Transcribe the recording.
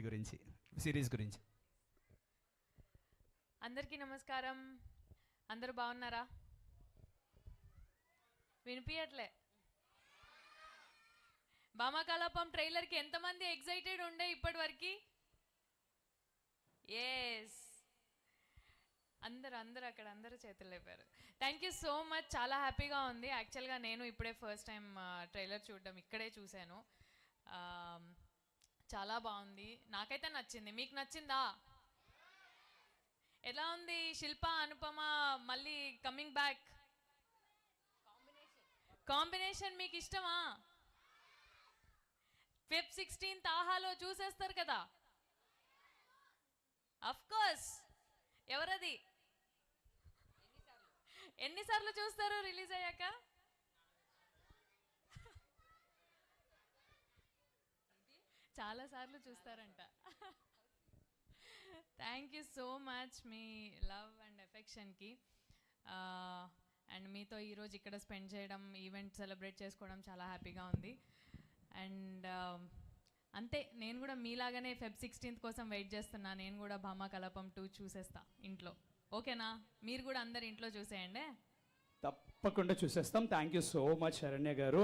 గురించి సిరీస్ గురించి. అందరికీ నమస్కారం. అందరూ బాగున్నారా? వినిపించట్లే. భామాకలాపం ట్రైలర్కి ఎంతమంది ఎగ్జైటెడ్ ఉండే ఇప్పటి వరకు? ఎస్, అందరూ అక్కడ అందరూ చేతులు లేపారు. Thank you so much. చాలా హ్యాపీగా ఉంది. యాక్చువల్గా నేను ఇప్పుడే ఫస్ట్ టైం ట్రైలర్ చూడడం ఇక్కడే చూశాను. చాలా బాగుంది, నాకైతే నచ్చింది. మీకు నచ్చిందా? ఎలా ఉంది? శిల్ప, అనుపమ మళ్ళీ కమింగ్ బ్యాక్. కాంబినేషన్ మీకు ఇష్టమా? Feb 16th ఆహాలో చూసేస్తారు కదా. Of course. ఎవరది? ఎన్నిసార్లు చూస్తారు రిలీజ్ అయ్యాక? చాలా సార్లు చూస్తారంట. థ్యాంక్ యూ సో మచ్ మీ లవ్ అండ్ ఎఫెక్షన్కి. అండ్ మీతో ఈరోజు ఇక్కడ స్పెండ్ చేయడం, ఈవెంట్ సెలబ్రేట్ చేసుకోవడం చాలా హ్యాపీగా ఉంది. అండ్ అంతే, నేను కూడా మీలాగానే Feb 16th కోసం వెయిట్ చేస్తున్నా. నేను కూడా భామాకలాపం 2 చూసేస్తా ఇంట్లో. ఓకేనా? మీరు కూడా అందరు ఇంట్లో చూసేయండి. తప్పకుండా చూసేస్తాం. Thank you so much Saranya గారు.